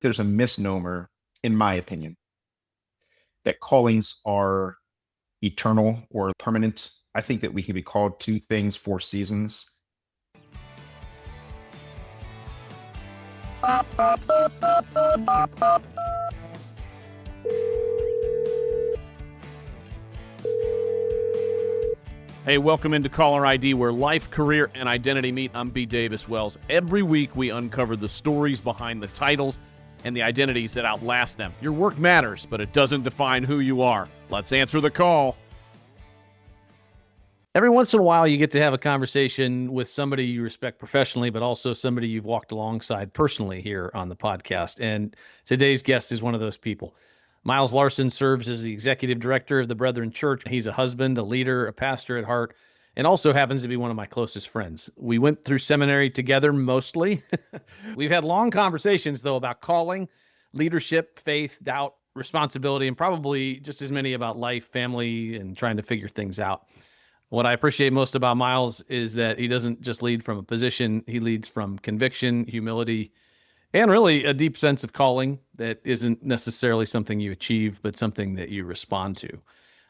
there's a misnomer, in my opinion, that callings are eternal or permanent. I think that we can be called to things for seasons. Hey, welcome into Caller ID, where life, career, and identity meet. I'm B. Davis Wells. Every week, we uncover the stories behind the titles and the identities that outlast them. Your work matters, but it doesn't define who you are. Let's answer the call. Every once in a while, you get to have a conversation with somebody you respect professionally, but also somebody you've walked alongside personally here on the podcast. And today's guest is one of those people. Miles Larson serves as the executive director of the Brethren Church. He's a husband, a leader, a pastor at heart, and also happens to be one of my closest friends. We went through seminary together mostly. We've had long conversations, though, about calling, leadership, faith, doubt, responsibility, and probably just as many about life, family, and trying to figure things out. What I appreciate most about Miles is that he doesn't just lead from a position, he leads from conviction, humility, and really a deep sense of calling that isn't necessarily something you achieve, but something that you respond to.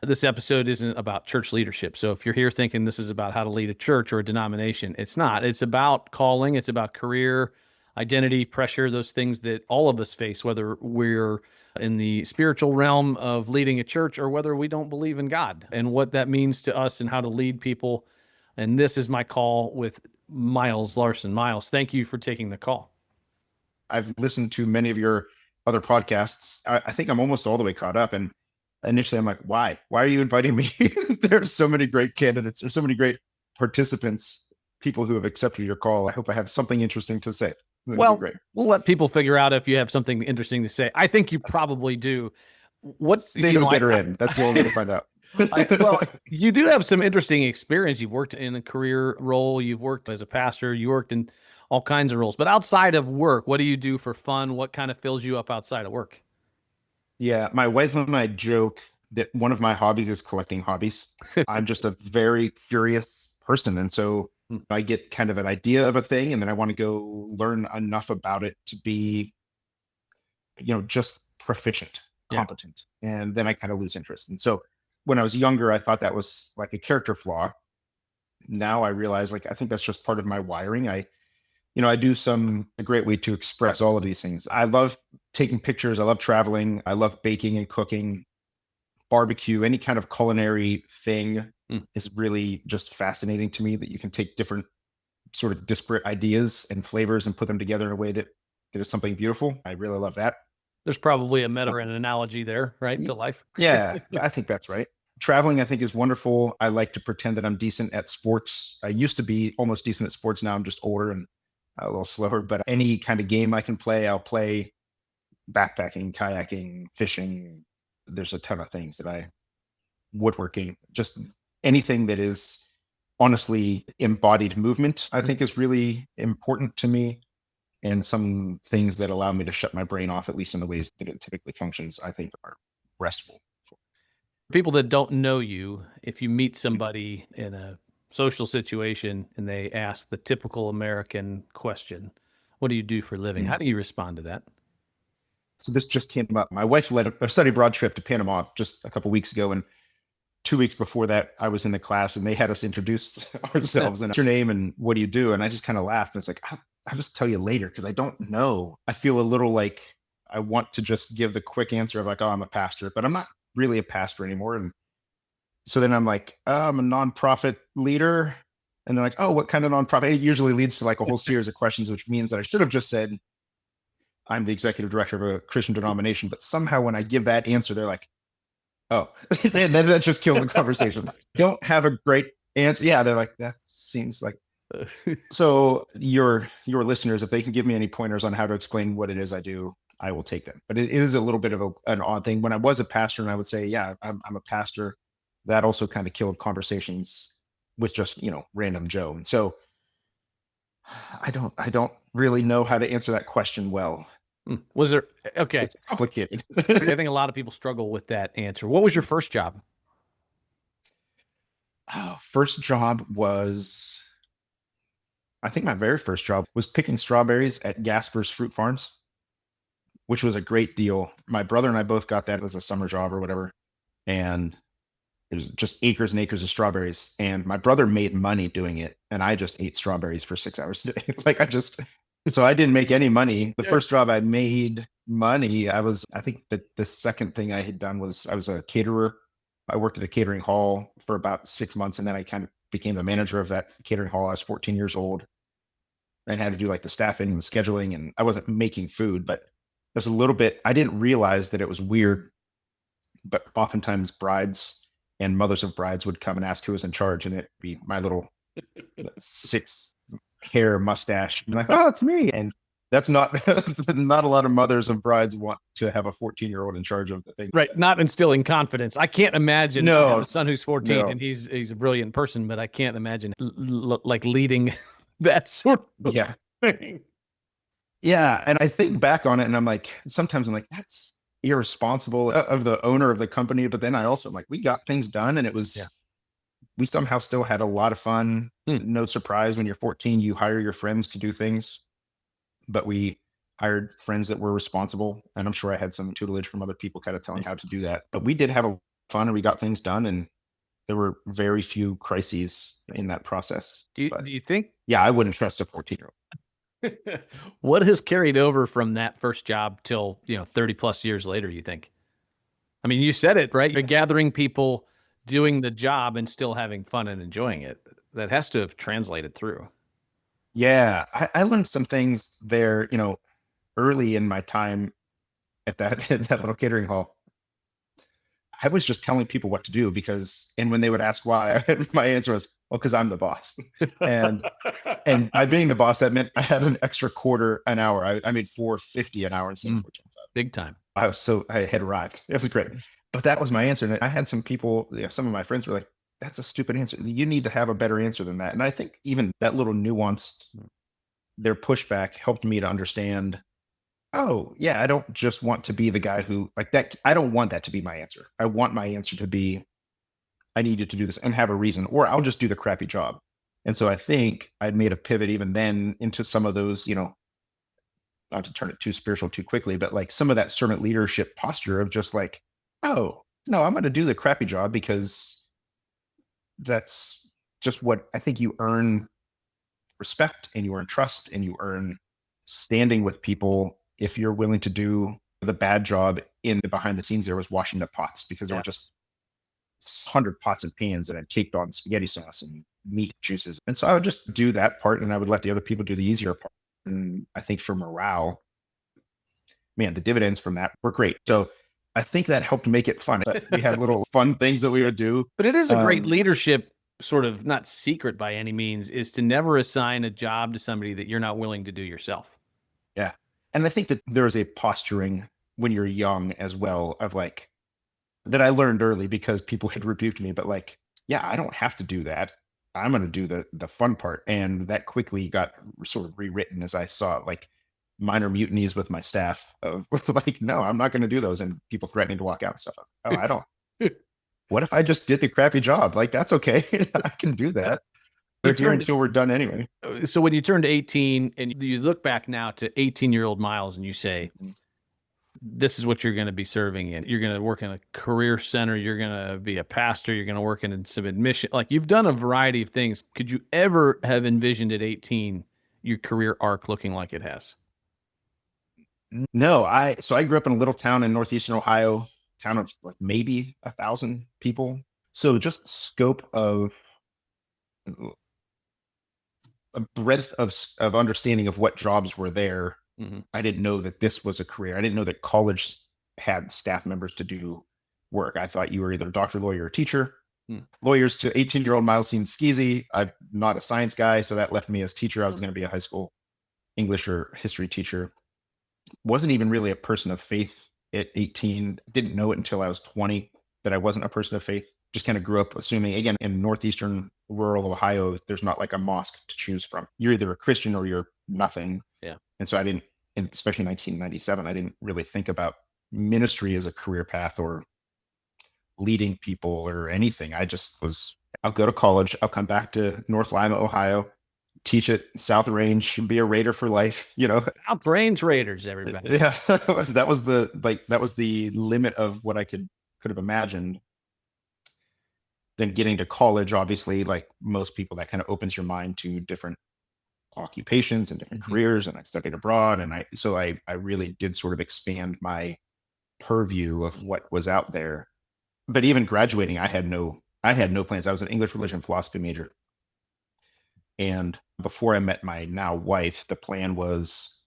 This episode isn't about church leadership. So if you're here thinking this is about how to lead a church or a denomination, it's not. It's about calling. It's about career, identity, pressure, those things that all of us face, whether we're in the spiritual realm of leading a church or whether we don't believe in God, and what that means to us and how to lead people. And this is my call with Miles Larson. Miles, thank you for taking the call. I've listened to many of your other podcasts. I think I'm almost all the way caught up. And initially I'm like, why? Why are you inviting me? There's so many great candidates. There's so many great participants, people who have accepted your call. I hope I have something interesting to say. Well, we'll let people figure out if you have something interesting to say. I think you probably do. Stay to the bitter end. That's the only way to find out. Well, you do have some interesting experience. You've worked in a career role. You've worked as a pastor. You worked in all kinds of roles. But outside of work, what do you do for fun? What kind of fills you up outside of work? Yeah, my wife and I joke that one of my hobbies is collecting hobbies. I'm just a very curious person. And so I get kind of an idea of a thing, and then I want to go learn enough about it to be, just proficient, competent. Yeah. And then I kind of lose interest. And so when I was younger, I thought that was like a character flaw. Now I realize, I think that's just part of my wiring. I do a great way to express all of these things. I love taking pictures. I love traveling. I love baking and cooking, barbecue, any kind of culinary thing is really just fascinating to me, that you can take different sort of disparate ideas and flavors and put them together in a way that is something beautiful. I really love that. There's probably a metaphor and an analogy there, right, to life. Yeah, I think that's right. Traveling, I think, is wonderful. I like to pretend that I'm decent at sports. I used to be almost decent at sports. Now I'm just older and a little slower, but any kind of game I can play, I'll play. Backpacking, kayaking, fishing. There's a ton of things that woodworking, just anything that is honestly embodied movement, I think is really important to me. And some things that allow me to shut my brain off, at least in the ways that it typically functions, I think are restful. People that don't know you, if you meet somebody in a social situation and they ask the typical American question, what do you do for a living? How do you respond to that? So this just came up. My wife led a study abroad trip to Panama just a couple of weeks ago. And 2 weeks before that, I was in the class and they had us introduce ourselves and what's your name and what do you do? And I just kind of laughed. And it's like, I'll just tell you later because I don't know. I feel a little like I want to just give the quick answer of oh, I'm a pastor, but I'm not really a pastor anymore. And so then I'm like, I'm a nonprofit leader. And they're like, oh, what kind of nonprofit? It usually leads to a whole series of questions, which means that I should have just said, I'm the executive director of a Christian denomination. But somehow when I give that answer, they're like, oh, and then that just killed the conversation. Don't have a great answer. Yeah, they're like, that seems like. So your listeners, if they can give me any pointers on how to explain what it is I do, I will take them. But it is a little bit of an odd thing. When I was a pastor and I would say, yeah, I'm a pastor, that also kind of killed conversations with just, random Joe. And so I don't really know how to answer that question well. Was there, okay. It's complicated. I think a lot of people struggle with that answer. What was your first job? First job was, I think my very first job was picking strawberries at Gasper's Fruit Farms which was a great deal. My brother and I both got that as a summer job or whatever. And it was just acres and acres of strawberries. And my brother made money doing it. And I just ate strawberries for 6 hours a day. So I didn't make any money. The first job I made money, I think that the second thing I had done was I was a caterer. I worked at a catering hall for about 6 months. And then I kind of became the manager of that catering hall. I was 14 years old and had to do like the staffing and the scheduling. And I wasn't making food, but there's a little bit, I didn't realize that it was weird, but oftentimes brides and mothers of brides would come and ask who was in charge. And it'd be my little 6 hair mustache. And like, oh, it's me. And that's not, not a lot of mothers of brides want to have a 14-year-old in charge of the thing. Right. Not instilling confidence. I can't imagine I have a son who's 14 No. and he's a brilliant person, but I can't imagine like leading that sort of Yeah. thing. Yeah. And I think back on it and I'm like, sometimes I'm like, that's irresponsible of the owner of the company. But then I also am like, we got things done and it was, we somehow still had a lot of fun. No surprise when you're 14, you hire your friends to do things, but we hired friends that were responsible. And I'm sure I had some tutelage from other people kind of telling how to do that, but we did have a fun and we got things done. And there were very few crises in that process. Do you think? Yeah, I wouldn't trust a 14-year-old. What has carried over from that first job till, 30 plus years later, you think? I mean, you said it, right? You're gathering people, doing the job and still having fun and enjoying it. That has to have translated through. Yeah, I learned some things there, early in my time at that little catering hall. I was just telling people what to do and when they would ask why, my answer was, well, because I'm the boss. And by being the boss, that meant I had an extra quarter an hour. I made $4.50 an hour instead of $4.25. Big time. I had arrived. It was great. But that was my answer. And I had some people, some of my friends were like, that's a stupid answer. You need to have a better answer than that. And I think even that little nuanced, their pushback helped me to understand, oh yeah, I don't just want to be the guy who like that. I don't want that to be my answer. I want my answer to be, I need you to do this and have a reason, or I'll just do the crappy job. And so I think I'd made a pivot even then into some of those, not to turn it too spiritual too quickly, but like some of that servant leadership posture of just like, oh no, I'm going to do the crappy job because that's just what I think you earn respect and you earn trust and you earn standing with people if you're willing to do the bad job in the behind the scenes. There was washing the pots because there were just 100 pots and pans and it caked on spaghetti sauce and meat juices. And so I would just do that part and I would let the other people do the easier part. And I think for morale, man, the dividends from that were great. So I think that helped make it fun. But we had little fun things that we would do. But it is a great leadership sort of, not secret by any means, is to never assign a job to somebody that you're not willing to do yourself. Yeah. And I think that there's a posturing when you're young as well of like, that I learned early because people had rebuked me, but like, yeah, I don't have to do that. I'm going to do the fun part. And that quickly got sort of rewritten as I saw like minor mutinies with my staff of like, no, I'm not going to do those. And people threatening to walk out and stuff. I don't. What if I just did the crappy job? Like, that's okay. I can do that. We're here until we're done anyway. So when you turned 18 and you look back now to 18-year-old Miles and you say, this is what you're going to be serving in. You're going to work in a career center. You're going to be a pastor. You're going to work in some admission. Like you've done a variety of things. Could you ever have envisioned at 18 your career arc looking like it has? No, so I grew up in a little town in northeastern Ohio, town of like maybe 1,000 people. So just scope of a breadth of understanding of what jobs were there. I didn't know that this was a career. I didn't know that college had staff members to do work. I thought you were either a doctor, lawyer, or teacher. Lawyers to 18-year-old Miles seemed skeezy. I'm not a science guy, so that left me as teacher. I was going to be a high school English or history teacher. Wasn't even really a person of faith at 18. Didn't know it until I was 20 that I wasn't a person of faith. Just kind of grew up assuming, again, in northeastern rural Ohio, there's not like a mosque to choose from. You're either a Christian or you're nothing. Yeah. And so I didn't, and especially in 1997, I didn't really think about ministry as a career path or leading people or anything. I just was, I'll go to college. I'll come back to North Lima, Ohio, teach at South Range, be a Raider for life, South Range Raiders, everybody. Yeah, that was the limit of what I could have imagined. Then getting to college, obviously, like most people, that kind of opens your mind to different occupations and different careers. And I studied abroad, and I really did sort of expand my purview of what was out there. But even graduating, I had no plans. I was an English, religion, and philosophy major. And before I met my now wife, the plan was,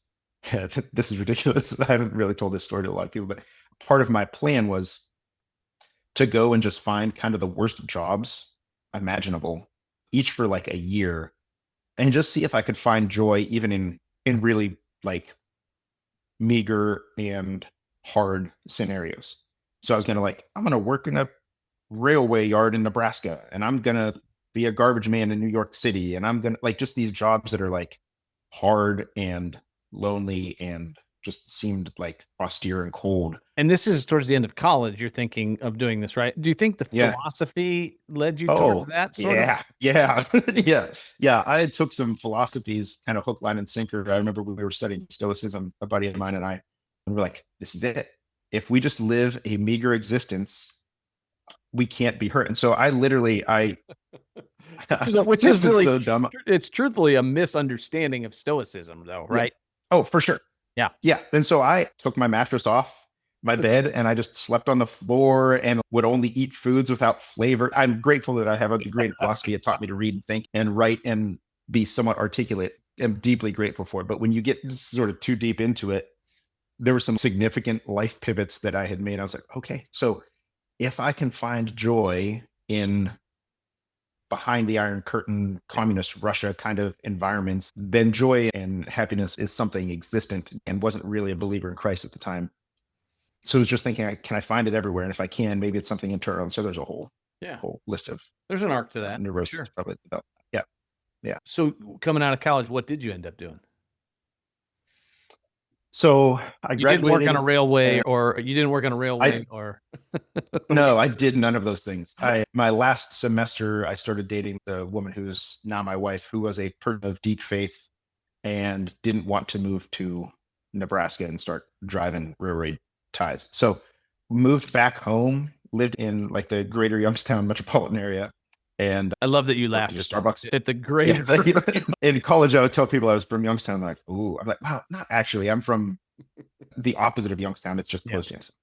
this is ridiculous. I haven't really told this story to a lot of people, but part of my plan was to go and just find kind of the worst jobs imaginable, each for like a year, and just see if I could find joy even in really like meager and hard scenarios. So I was I'm gonna work in a railway yard in Nebraska, and I'm gonna be a garbage man in New York City, and I'm gonna like just these jobs that are like hard and lonely and just seemed like austere and cold. And this is towards the end of college. You're thinking of doing this, right? Do you think the Yeah. philosophy led you towards Oh, that sort of? yeah, yeah, yeah. I took some philosophies, kind of hook, line, and sinker. I remember when we were studying Stoicism, a buddy of mine and we're like, this is it. If we just live a meager existence, we can't be hurt. And so I literally, Which this is really, so dumb. it's truthfully a misunderstanding of Stoicism, though, Yeah. right? Oh, for sure. Yeah. Yeah. And so I took my mattress off my bed and I just slept on the floor and would only eat foods without flavor. I'm grateful that I have a degree in philosophy. It taught me to read and think and write and be somewhat articulate. I'm deeply grateful for it. But when you get sort of too deep into it, there were some significant life pivots that I had made. I was like, okay, so if I can find joy in behind the Iron Curtain, communist Russia kind of environments, then joy and happiness is something existent, and wasn't really a believer in Christ at the time. So I was just thinking, can I find it everywhere? And if I can, maybe it's something internal. And so there's a whole list of There's an arc to that. neuroses Sure. probably developed. Yeah. Yeah. So coming out of college, what did you end up doing? So I You didn't work on a graduated. railway, or you didn't work on a railway, or No, I did none of those things. My last semester, I started dating the woman who's now my wife, who was a person of deep faith and didn't want to move to Nebraska and start driving railroad ties. So moved back home, lived in like the greater Youngstown metropolitan area. And I love that you laughed at Starbucks at the greater. in college, I would tell people I was from Youngstown. They're like, ooh, I'm like, wow, not actually. I'm from the opposite of Youngstown. It's just close to Youngstown.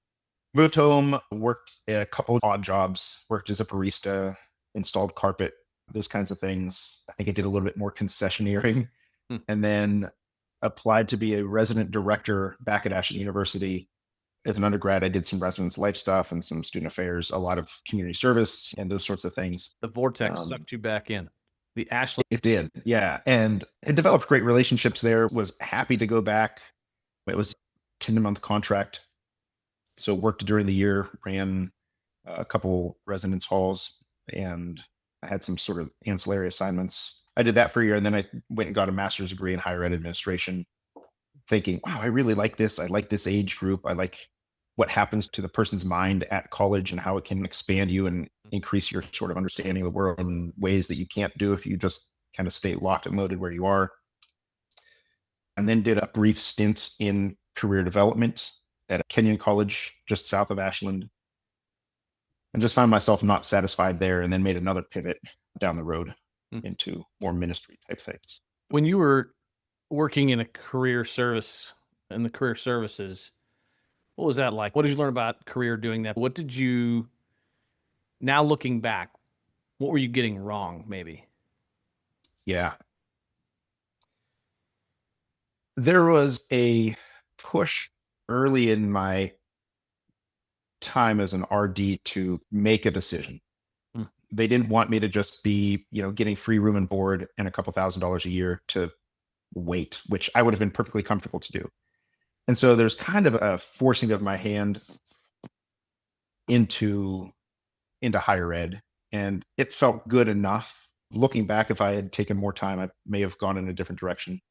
Moved home, worked a couple of odd jobs, worked as a barista, installed carpet, those kinds of things. I think I did a little bit more concessioneering, and then applied to be a resident director back at Ashland University. As an undergrad, I did some residence life stuff and some student affairs, a lot of community service and those sorts of things. The vortex sucked you back in. The Ashland. It did. Yeah. And it developed great relationships there, was happy to go back. It was a 10-month contract. So worked during the year, ran a couple residence halls, and I had some sort of ancillary assignments. I did that for a year, and then I went and got a master's degree in higher ed administration, thinking, wow, I really like this. I like this age group. I like what happens to the person's mind at college and how it can expand you and increase your sort of understanding of the world in ways that you can't do if you just kind of stay locked and loaded where you are. And then did a brief stint in career development at Kenyon College, just south of Ashland, and just found myself not satisfied there, and then made another pivot down the road into more ministry type things. When you were working in a career service, in the career services, what was that like? What did you learn about career doing that? What did you, now looking back, what were you getting wrong maybe? Yeah. There was a push early in my time as an RD to make a decision. They didn't want me to just be, getting free room and board and a couple $1,000s a year to wait, which I would have been perfectly comfortable to do. And so there's kind of a forcing of my hand into higher ed, and it felt good enough. Looking back, if I had taken more time, I may have gone in a different direction.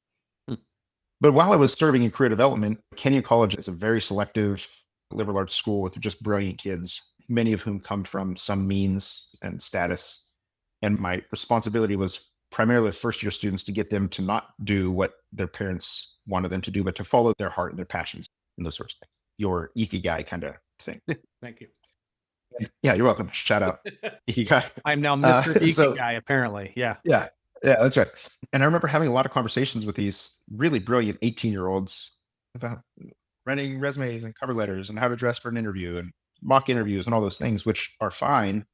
But while I was serving in career development, Kenyon College is a very selective liberal arts school with just brilliant kids, many of whom come from some means and status. And my responsibility was primarily first year students to get them to not do what their parents wanted them to do, but to follow their heart and their passions and those sorts of things. Your ikigai kind of thing. Thank you. Yeah, you're welcome. Shout out ikigai. I'm now Mr. So Ikigai, apparently. Yeah. yeah, yeah, that's right. And I remember having a lot of conversations with these really brilliant 18-year-olds about writing resumes and cover letters and how to dress for an interview and mock interviews and all those things, which are fine.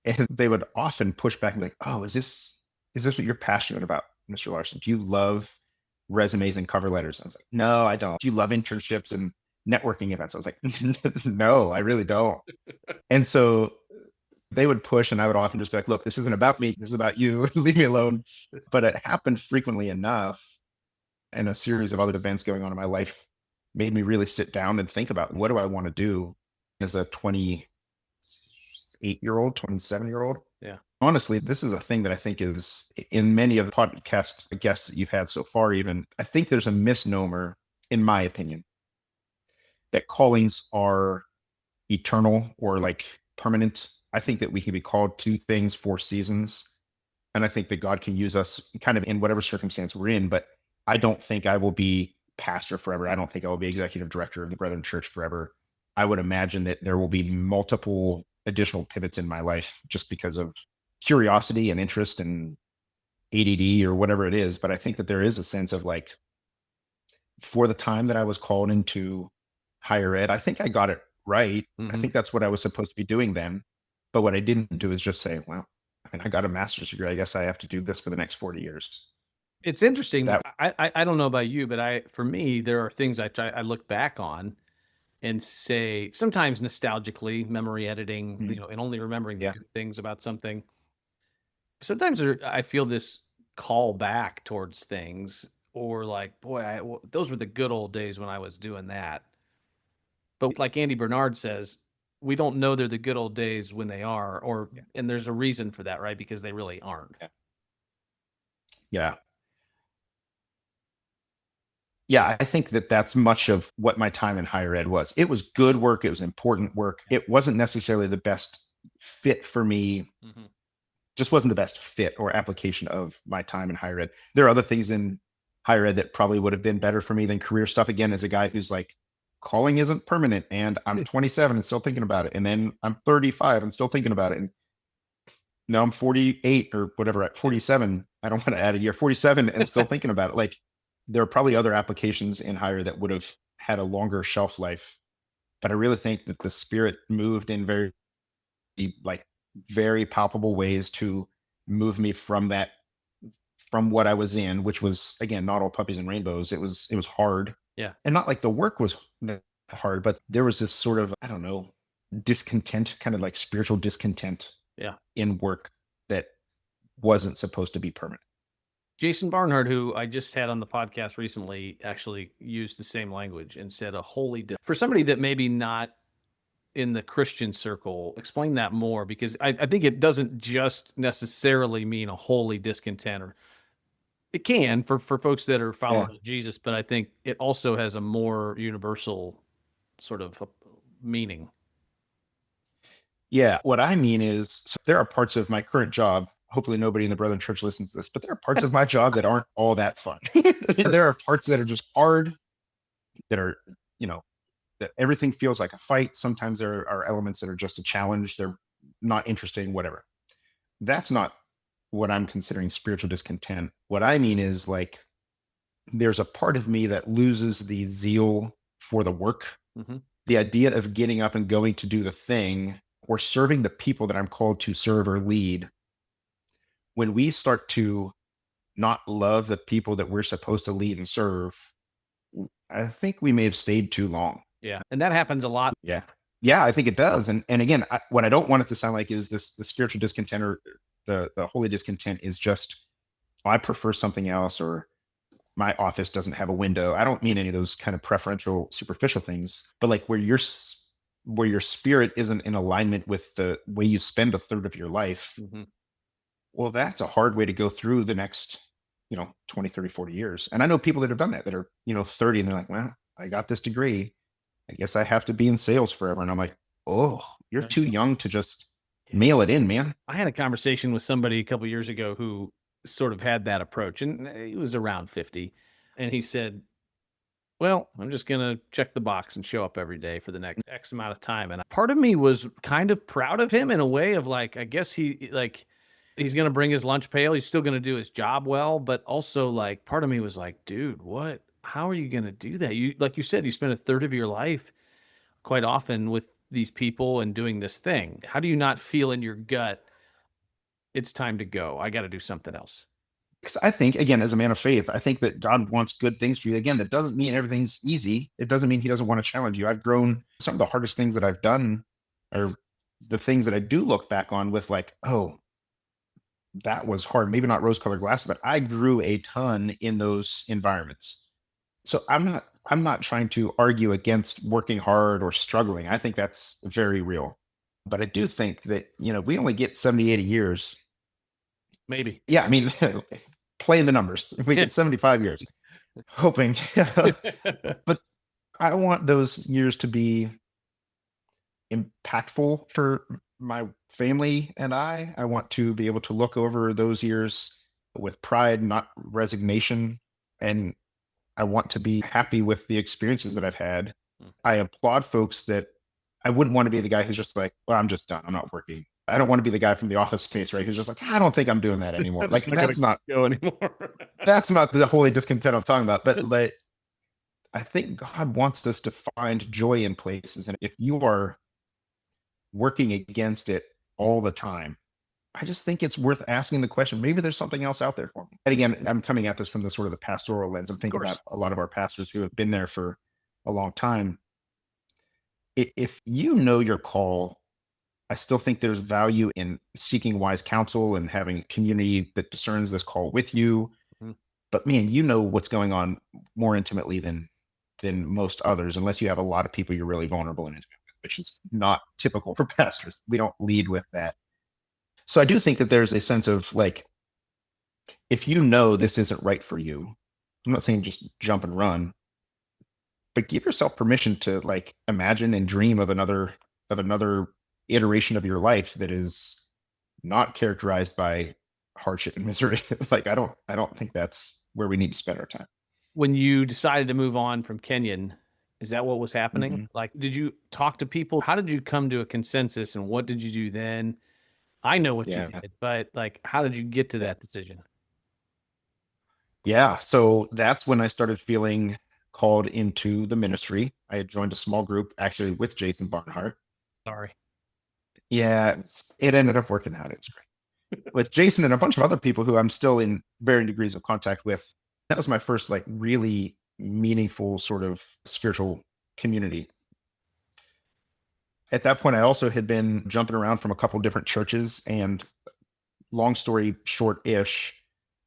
And they would often push back and be like, "Oh, is this what you're passionate about, Mr. Larson? Do you love resumes and cover letters?" I was like, "No, I don't." "Do you love internships and networking events?" I was like, "No, I really don't." And so they would push, and I would often just be like, "Look, this isn't about me. This is about you. Leave me alone." But it happened frequently enough, and a series of other events going on in my life made me really sit down and think about, what do I want to do as a 28-year-old, 27-year-old? Yeah. Honestly, this is a thing that I think is in many of the podcast guests that you've had so far, even. I think there's a misnomer, in my opinion, that callings are eternal or like permanent. I think that we can be called to things for seasons. And I think that God can use us kind of in whatever circumstance we're in. But I don't think I will be pastor forever. I don't think I will be executive director of the Brethren Church forever. I would imagine that there will be multiple additional pivots in my life just because of curiosity and interest and ADD or whatever it is. But I think that there is a sense of like, for the time that I was called into higher ed, I think I got it right. I think that's what I was supposed to be doing then. But what I didn't do is just say, well, I mean, I got a master's degree. I guess I have to do this for the next 40 years. It's interesting. That I don't know about you, but for me, there are things I look back on and say, sometimes nostalgically, memory editing, and only remembering the good things about something. Sometimes I feel this call back towards things, or like, boy, those were the good old days when I was doing that. But like Andy Bernard says, we don't know they're the good old days when they are, and there's a reason for that, right? Because they really aren't. Yeah. Yeah, I think that that's much of what my time in higher ed was. It was good work. It was important work. It wasn't necessarily the best fit for me. Just wasn't the best fit or application of my time in higher ed. There are other things in higher ed that probably would have been better for me than career stuff. Again, as a guy who's like, calling isn't permanent, and I'm 27 and still thinking about it. And then I'm 35 and still thinking about it. And now I'm 48 or whatever, at 47. I don't want to add a year, 47 and still thinking about it. Like, there are probably other applications in higher that would have had a longer shelf life. But I really think that the Spirit moved in very palpable ways to move me from what I was in, which was, again, not all puppies and rainbows. It was hard. Yeah. And not like the work was hard, but there was this sort of, I don't know, discontent, kind of like spiritual discontent in work that wasn't supposed to be permanent. Jason Barnhart, who I just had on the podcast recently, actually used the same language and said for somebody that maybe not in the Christian circle, explain that more, because I think it doesn't just necessarily mean a holy discontent, or it can for folks that are followers of Jesus, but I think it also has a more universal sort of meaning. Yeah. What I mean is, so there are parts of my current job, hopefully nobody in the Brethren Church listens to this, but there are parts of my job that aren't all that fun. There are parts that are just hard, that are, that everything feels like a fight. Sometimes there are elements that are just a challenge. They're not interesting, whatever. That's not what I'm considering spiritual discontent. What I mean is, like, there's a part of me that loses the zeal for the work. The idea of getting up and going to do the thing or serving the people that I'm called to serve or lead. When we start to not love the people that we're supposed to lead and serve, I think we may have stayed too long. Yeah. And that happens a lot. Yeah. Yeah, I think it does. And again, what I don't want it to sound like is the spiritual discontent or the holy discontent is just, I prefer something else, or my office doesn't have a window. I don't mean any of those kind of preferential, superficial things, but like where your spirit isn't in alignment with the way you spend a third of your life. Well, that's a hard way to go through the next, 20, 30, 40 years. And I know people that have done that are, 30 and they're like, well, I got this degree. I guess I have to be in sales forever. And I'm like, oh, you're too young to just mail it in, man. I had a conversation with somebody a couple years ago who sort of had that approach, and he was around 50. And he said, well, I'm just going to check the box and show up every day for the next X amount of time. And part of me was kind of proud of him in a way of like, I guess he's going to bring his lunch pail. He's still going to do his job well, but also like part of me was like, dude, how are you going to do that? Like you said, you spend a third of your life quite often with these people and doing this thing. How do you not feel in your gut, it's time to go? I got to do something else. Because I think, again, as a man of faith, I think that God wants good things for you. Again, that doesn't mean everything's easy. It doesn't mean he doesn't want to challenge you. I've grown. Some of the hardest things that I've done are the things that I do look back on with like, oh, that was hard. Maybe not rose-colored glasses, but I grew a ton in those environments. So I'm not trying to argue against working hard or struggling. I think that's very real. But I do think that, we only get 70, 80 years. Maybe. Yeah, I mean, playing the numbers. If we get 75 years, hoping. But I want those years to be impactful for my family and I. I want to be able to look over those years with pride, not resignation. And I want to be happy with the experiences that I've had. I applaud folks that I wouldn't want to be the guy who's just like, well, I'm just done. I'm not working. I don't want to be the guy from the Office Space, right? Who's just like, I don't think I'm doing that anymore. Like that's not go anymore. That's not the holy discontent I'm talking about. But like, I think God wants us to find joy in places. And if you are working against it all the time, I just think it's worth asking the question, maybe there's something else out there for me. And again, I'm coming at this from the sort of the pastoral lens. I'm thinking about a lot of our pastors who have been there for a long time. If you know your call, I still think there's value in seeking wise counsel and having a community that discerns this call with you. Mhm. But man, you know what's going on more intimately than most others, unless you have a lot of people you're really vulnerable and intimate with, which is not typical for pastors. We don't lead with that. So I do think that there's a sense of like, if you know this isn't right for you, I'm not saying just jump and run, but give yourself permission to like imagine and dream of another iteration of your life that is not characterized by hardship and misery. Like I don't think that's where we need to spend our time. When you decided to move on from Kenyon, is that what was happening? Mm-hmm. Like, did you talk to people? How did you come to a consensus and what did you do then? I know what you did, but like, how did you get to that decision? Yeah. So that's when I started feeling called into the ministry. I had joined a small group actually with Jason Barnhart. Sorry. Yeah, it ended up working out. It's great. With Jason and a bunch of other people who I'm still in varying degrees of contact with. That was my first like really meaningful sort of spiritual community. At that point, I also had been jumping around from a couple different churches, and long story short-ish,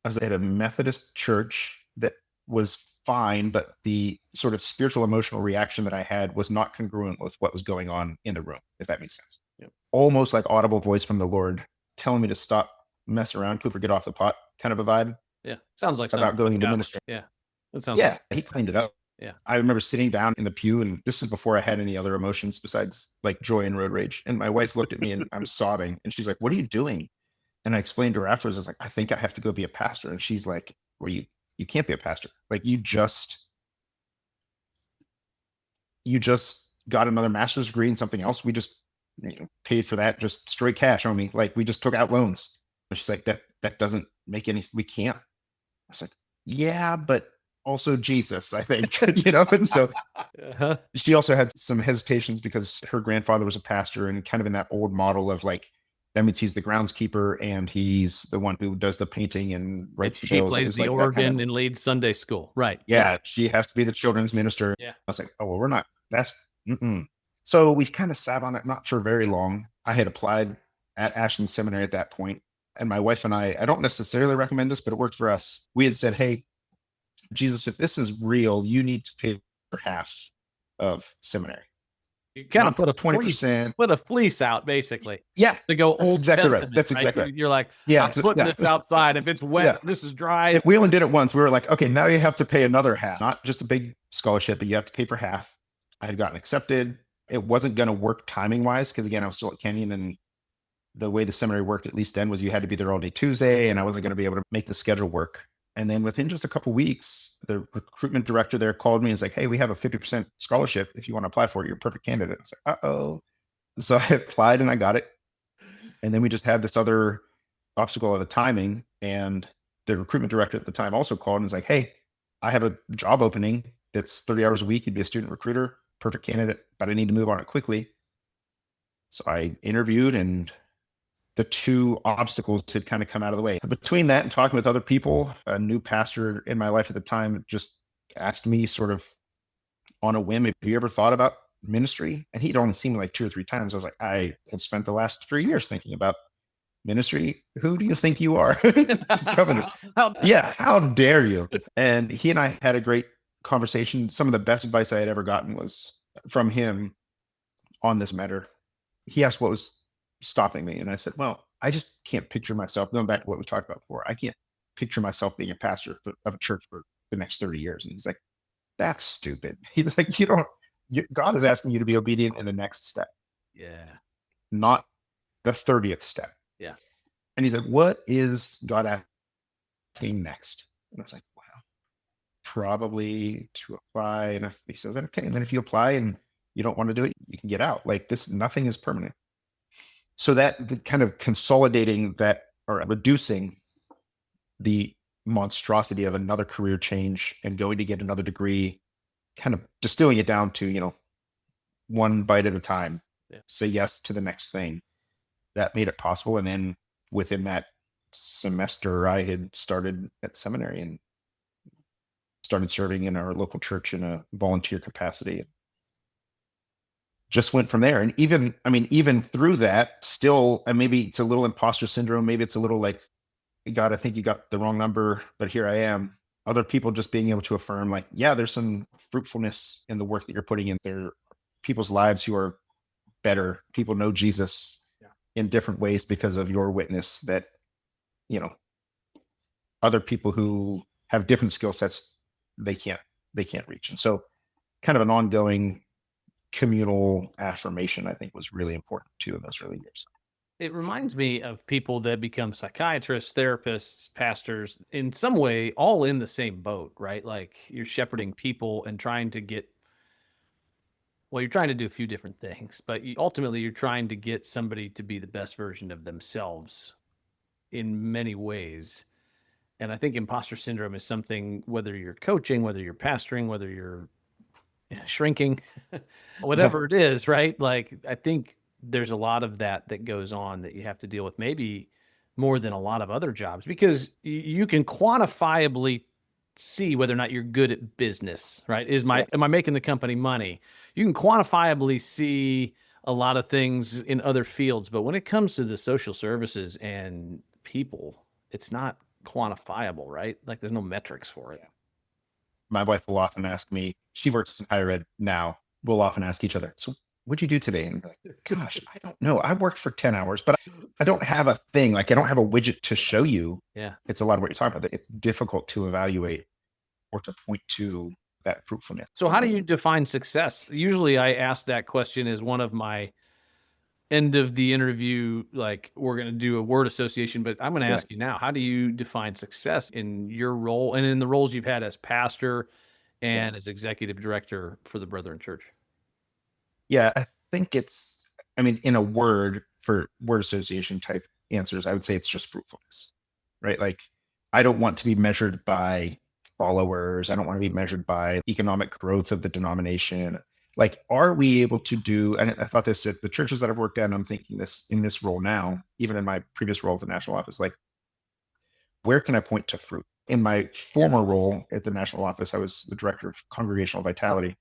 I was at a Methodist church that was fine, but the sort of spiritual emotional reaction that I had was not congruent with what was going on in the room, if that makes sense. Yep. Almost like audible voice from the Lord telling me to stop messing around, Cooper, get off the pot kind of a vibe. Yeah. Sounds like about going into ministry. Yeah. That sounds Yeah. He cleaned it up. Yeah. I remember sitting down in the pew, and this is before I had any other emotions besides like joy and road rage. And my wife looked at me and I'm sobbing, and she's like, "What are you doing?" And I explained to her afterwards, I was like, "I think I have to go be a pastor." And she's like, "Well, you can't be a pastor. Like you just got another master's degree in something else. We just paid for that, just straight cash on me. Like we just took out loans." And she's like, that doesn't make any, we can't. I was like, yeah, but also Jesus, I think, and so she also had some hesitations because her grandfather was a pastor, and kind of in that old model of like, that means he's the groundskeeper and he's the one who does the painting and writes the bills. He plays the like organ and leads Sunday school. Right. Yeah. She has to be the children's minister. Yeah. I was like, oh, well, we're not, So we kind of sat on it, not for very long. I had applied at Ashland Seminary at that point. And my wife and I don't necessarily recommend this, but it worked for us. We had said, hey, Jesus, if this is real, you need to pay for half of seminary. You kind of put a 20%, put a fleece out, basically. Yeah, to go Old exactly Testament, right. That's exactly right. You're like, yeah, I'm putting this outside. If it's wet, this is dry. If we only did it once, we were like, okay, now you have to pay another half. Not just a big scholarship, but you have to pay for half. I had gotten accepted. It wasn't going to work timing wise because again, I was still at Kenyon, and the way the seminary worked, at least then, was you had to be there all day Tuesday, and I wasn't going to be able to make the schedule work. And then within just a couple of weeks, the recruitment director there called me and was like, "Hey, we have a 50% scholarship. If you want to apply for it, you're a perfect candidate." I was like, "Uh-oh." So I applied and I got it. And then we just had this other obstacle of the timing. And the recruitment director at the time also called and was like, "Hey, I have a job opening that's 30 hours a week. You'd be a student recruiter, perfect candidate, but I need to move on it quickly." So I interviewed, and the two obstacles had kind of come out of the way. Between that and talking with other people, a new pastor in my life at the time just asked me sort of on a whim, "Have you ever thought about ministry?" And he'd only seen me like 2 or 3 times. I was like, "I had spent the last 3 years thinking about ministry. Who do you think you are?" Yeah, how dare you? And he and I had a great conversation. Some of the best advice I had ever gotten was from him on this matter. He asked what was stopping me. And I said, "Well, I just can't picture myself," going back to what we talked about before, "I can't picture myself being a pastor of a church for the next 30 years. And he's like, "That's stupid." He's like, God is asking you to be obedient in the next step, Yeah. not the 30th step. Yeah. And he's like, "What is God asking next?" And I was like, "Wow, probably to apply." And if he says, "Okay," and then if you apply and you don't want to do it, you can get out. Like this, nothing is permanent. So that the kind of consolidating that, or reducing the monstrosity of another career change and going to get another degree, kind of distilling it down to, one bite at a time, Yeah. say yes to the next thing, that made it possible. And then within that semester, I had started at seminary and started serving in our local church in a volunteer capacity. Just went from there. And even through that, still, and maybe it's a little imposter syndrome. Maybe it's a little like, "God, I think you got the wrong number, but here I am." Other people just being able to affirm, like, "Yeah, there's some fruitfulness in the work that you're putting in there. People's lives who are better. People know Jesus in different ways because of your witness that, you know, other people who have different skill sets, they can't reach." And so kind of an ongoing communal affirmation, I think, was really important too in those early years. It reminds me of people that become psychiatrists, therapists, pastors, in some way, all in the same boat, right? Like you're shepherding people and trying to get, well, you're trying to do a few different things, but ultimately you're trying to get somebody to be the best version of themselves in many ways. And I think imposter syndrome is something, whether you're coaching, whether you're pastoring, whether you're shrinking, whatever it is, right? Like, I think there's a lot of that goes on that you have to deal with, maybe more than a lot of other jobs, because you can quantifiably see whether or not you're good at business, right? Yes. Am I making the company money? You can quantifiably see a lot of things in other fields, but when it comes to the social services and people, it's not quantifiable, right? Like there's no metrics for it. My wife will often ask me, she works in higher ed now. We'll often ask each other, "So what'd you do today?" And I'm like, "Gosh, I don't know. I worked for 10 hours, but I don't have a thing. Like I don't have a widget to show you." Yeah. It's a lot of what you're talking about. It's difficult to evaluate or to point to that fruitfulness. So how do you define success? Usually I ask that question as one of my end of the interview, like we're going to do a word association, but I'm going to Yeah. ask you now, how do you define success in your role and in the roles you've had as pastor and as executive director for the Brethren Church? Yeah, I think in a word, for word association type answers, I would say it's just fruitfulness, right? Like, I don't want to be measured by followers. I don't want to be measured by economic growth of the denomination. Like, are we able to do, and I thought this at the churches that I've worked at, and I'm thinking this in this role now, even in my previous role at the national office, like, where can I point to fruit? In my former role at the national office, I was the director of congregational vitality.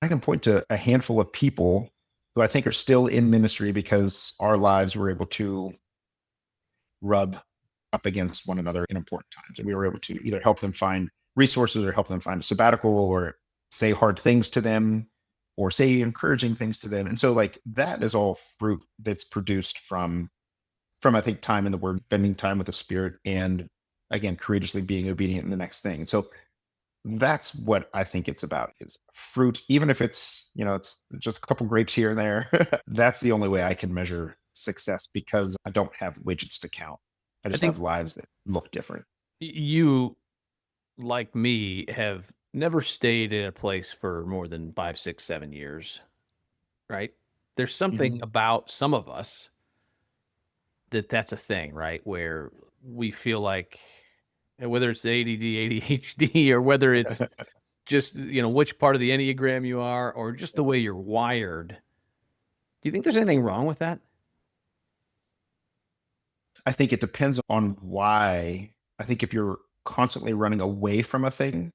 I can point to a handful of people who I think are still in ministry because our lives were able to rub up against one another in important times. And we were able to either help them find resources or help them find a sabbatical or say hard things to them or say encouraging things to them. And so like that is all fruit that's produced from I think time in the word, spending time with the Spirit, and again, courageously being obedient in the next thing. So that's what I think it's about, is fruit, even if it's just a couple grapes here and there. That's the only way I can measure success because I don't have widgets to count. I just think have lives that look different. you, like me, have never stayed in a place for more than 5, 6, 7 years, right? There's something Mhm. about some of us that's a thing, right? Where we feel like, whether it's ADD, ADHD, or whether it's just, which part of the Enneagram you are, or just the way you're wired. Do you think there's anything wrong with that? I think it depends on why. I think if you're constantly running away from a thing,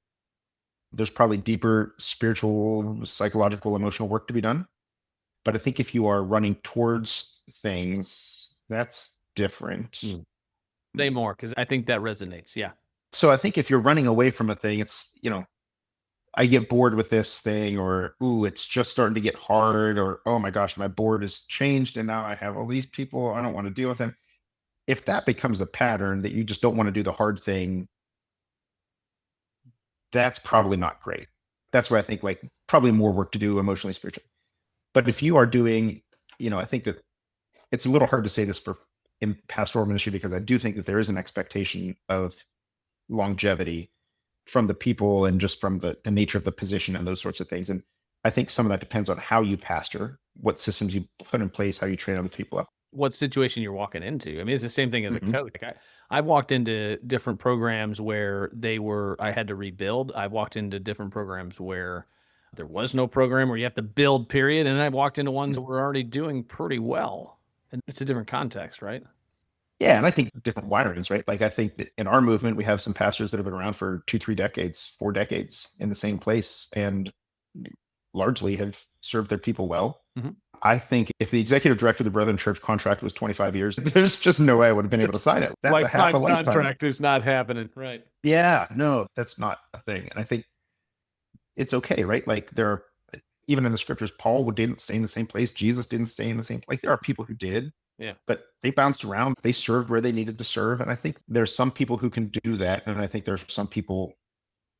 there's probably deeper spiritual, psychological, emotional work to be done. But I think if you are running towards things, that's different. Say more, because I think that resonates. Yeah. So I think if you're running away from a thing, it's, I get bored with this thing, or, ooh, it's just starting to get hard, or, oh my gosh, my board has changed and now I have all these people. I don't want to deal with them. If that becomes the pattern that you just don't want to do the hard thing, that's probably not great. That's where I think like probably more work to do emotionally, spiritually. But if you are doing, I think that it's a little hard to say this for in pastoral ministry, because I do think that there is an expectation of longevity from the people and just from the nature of the position and those sorts of things. And I think some of that depends on how you pastor, what systems you put in place, how you train other people up. What situation you're walking into. I mean, it's the same thing as a Mhm. coach. Like I walked into different programs where I had to rebuild. I've walked into different programs where there was no program, where you have to build, period. And I've walked into ones that were already doing pretty well. And it's a different context, right? Yeah. And I think different wirings, right? Like I think that in our movement, we have some pastors that have been around for 2, 3 decades, 4 decades in the same place and largely have served their people well. Mhm. I think if the executive director of the Brethren Church contract was 25 years, there's just no way I would have been able to sign it. That's a half a Lifetime lifetime. contract is not happening, right? Yeah, no, that's not a thing. And I think it's okay, right? Like there are, even in the scriptures, Paul didn't stay in the same place. Jesus didn't stay in the same place. There are people who did, Yeah. but they bounced around. They served where they needed to serve. And I think there's some people who can do that. And I think there's some people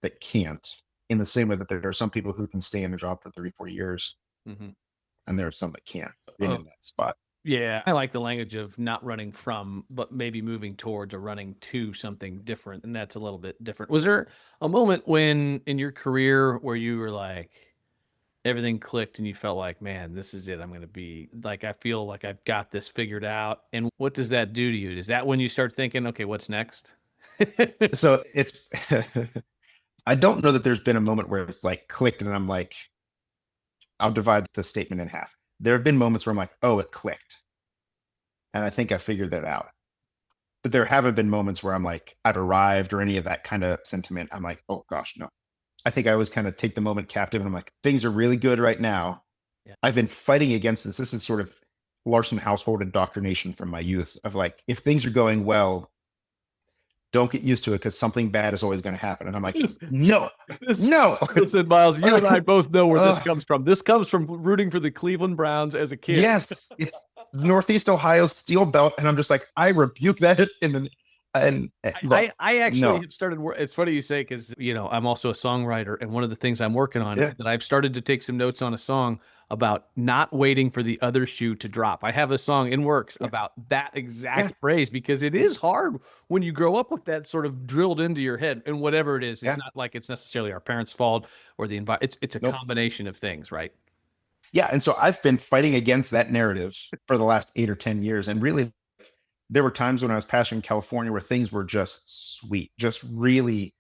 that can't, in the same way that there are some people who can stay in a job for 30, 40 years. Mhm. And there are some that can't been Oh, in that spot. yeah. I like the language of not running from, but maybe moving towards or running to something different. And that's a little bit different. Was there a moment when in your career where you were like, everything clicked and you felt like, man, this is it. I'm going to be like, I feel like I've got this figured out. And what does that do to you? Is that when you start thinking, okay, what's next? So it's, I don't know that there's been a moment where it's like clicked and I'm like, I'll divide the statement in half. There have been moments where I'm like, oh, it clicked. And I think I figured that out. But there haven't been moments where I'm like, I've arrived or any of that kind of sentiment. I'm like, oh gosh, no. I think I always kind of take the moment captive and I'm like, things are really good right now. Yeah. I've been fighting against this. This is sort of Larson household indoctrination from my youth of like, if things are going well, don't get used to it because something bad is always going to happen. And I'm like, no, no. Listen, Miles, you and I both know where this Ugh. comes from. This comes from rooting for the Cleveland Browns as a kid. Yes, it's Northeast Ohio steel belt, and I'm just like, I rebuke that. And look, I actually no, have started. It's funny you say, because I'm also a songwriter, and one of the things I'm working on is yeah, that I've started to take some notes on a song about not waiting for the other shoe to drop. I have a song in works yeah, about that yeah, exact phrase, because it is hard when you grow up with that sort of drilled into your head. And whatever it is, it's yeah. not like it's necessarily our parents' fault or the environment. It's a Nope. combination of things, right? Yeah, and so I've been fighting against that narrative for the last 8 or 10 years, and really, there were times when I was pastoring in California where things were just sweet, just really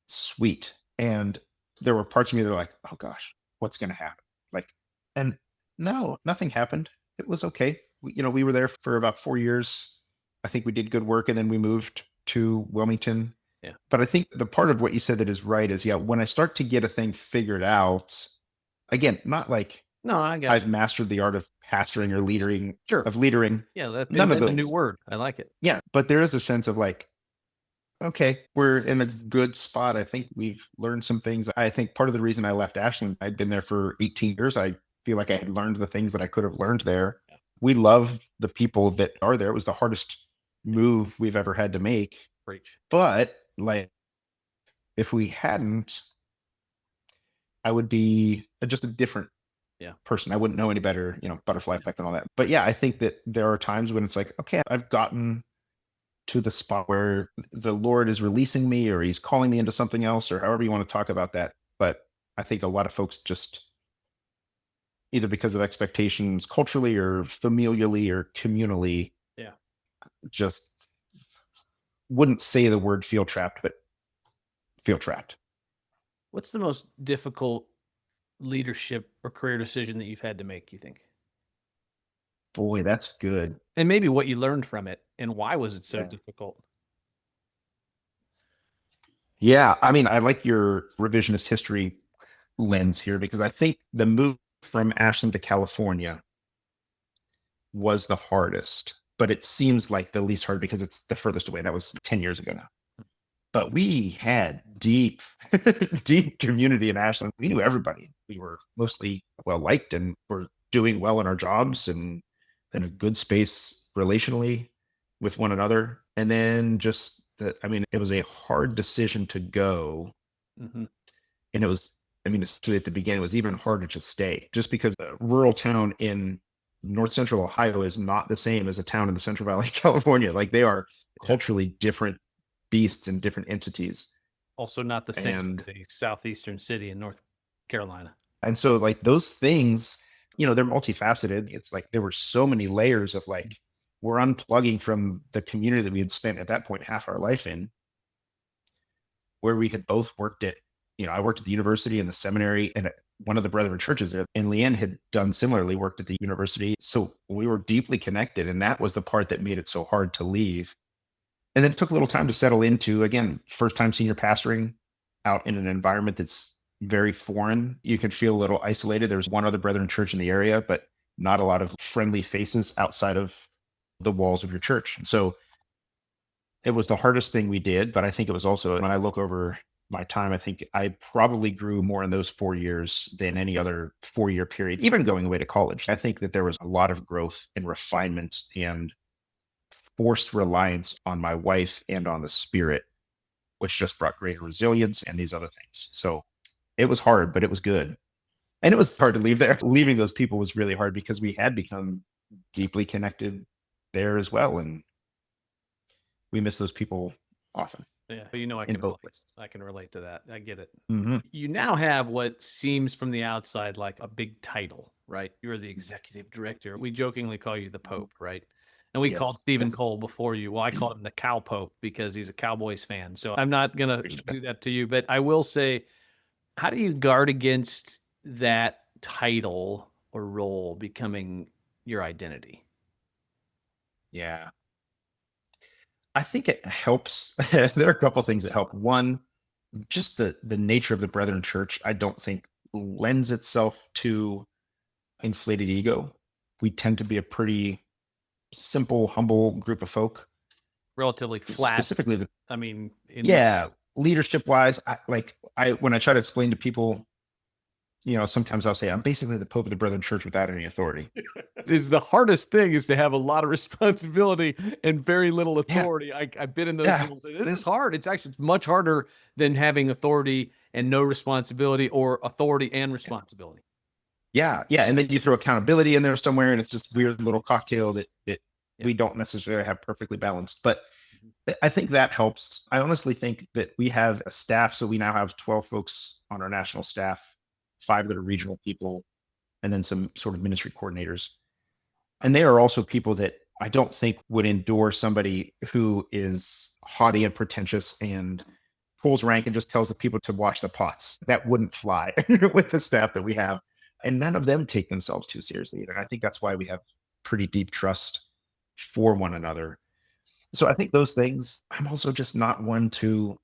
sweet, and there were parts of me that were like, oh gosh, what's going to happen? Like, and no, nothing happened. It was okay. We were there for about 4 years. I think we did good work, and then we moved to Wilmington. Yeah. But I think the part of what you said that is right is, yeah, when I start to get a thing figured out, again, not like No, I got I've you. mastered the art of pastoring or Sure. leadering. Yeah, that None of invent a new those. word. I like it. Yeah, but there is a sense of like, okay, we're in a good spot. I think we've learned some things. I think part of the reason I left Ashland, I'd been there for 18 years. I feel like I had learned the things that I could have learned there. We love the people that are there. It was the hardest move we've ever had to make. Preach. But like, if we hadn't, I would be just a different Yeah. person. I wouldn't know any better, butterfly effect and all that. But yeah, I think that there are times when it's like, okay, I've gotten to the spot where the Lord is releasing me or he's calling me into something else or however you want to talk about that. But I think a lot of folks just either because of expectations culturally or familially or communally Yeah. just wouldn't say the word feel trapped, but feel trapped. What's the most difficult leadership or career decision that you've had to make, you think? Boy, that's good. And maybe what you learned from it and why was it so Yeah. difficult? Yeah. I mean, I like your revisionist history lens here because I think the move from Ashland to California was the hardest, but it seems like the least hard because it's the furthest away. That was 10 years ago now. But we had deep, deep community in Ashland. We knew everybody. We were mostly well liked and were doing well in our jobs and in a good space relationally with one another. And then it was a hard decision to go. Mm-hmm. And especially at the beginning, it was even harder to stay just because a rural town in north central Ohio is not the same as a town in the Central Valley of California. Like they are culturally different beasts and different entities. Also not the same And as a southeastern city in North Carolina. and so like those things, they're multifaceted. It's like there were so many layers of like we're unplugging from the community that we had spent at that point half our life in, where we had both worked at, I worked at the university and the seminary and at one of the brethren churches there. And Leanne had done similarly, worked at the university. So we were deeply connected. And that was the part that made it so hard to leave. And then it took a little time to settle into, again, first time senior pastoring out in an environment that's very foreign. You can feel a little isolated. There's one other brethren church in the area, but not a lot of friendly faces outside of the walls of your church. And so it was the hardest thing we did, but I think it was also, when I look over my time, I think I probably grew more in those 4 years than any other 4-year period, even going away to college. I think that there was a lot of growth and refinement and forced reliance on my wife and on the Spirit, which just brought greater resilience and these other things. So it was hard, but it was good. And it was hard to leave there. Leaving those people was really hard because we had become deeply connected there as well. And we miss those people often. Yeah, I can relate to that. I get it. Mm-hmm. You now have what seems from the outside like a big title, right? You're the executive director. We jokingly call you the Pope, right? And we called Stephen Cole before you. Well, I called him the Cow Pope because he's a Cowboys fan. So I'm not going to do that to you, but I will say, how do you guard against that title or role becoming your identity? Yeah. I think it helps. There are a couple of things that help. One, just the nature of the Brethren Church, I don't think lends itself to inflated ego. We tend to be a pretty simple, humble group of folk. Relatively flat. Specifically, yeah, leadership wise, when I try to explain to people, sometimes I'll say I'm basically the Pope of the Brethren Church without any authority. Is the hardest thing is to have a lot of responsibility and very little authority. Yeah. I've been in those roles. It is hard. It's much harder than having authority and no responsibility, or authority and responsibility. Yeah. And then you throw accountability in there somewhere, and it's just weird little cocktail that we don't necessarily have perfectly balanced. But I think that helps. I honestly think that we have a staff. So we now have 12 folks on our national staff, 5 that are regional people, and then some sort of ministry coordinators. And they are also people that I don't think would endure somebody who is haughty and pretentious and pulls rank and just tells the people to wash the pots. That wouldn't fly with the staff that we have. And none of them take themselves too seriously either. I think that's why we have pretty deep trust for one another. So I think those things, I'm also just not one to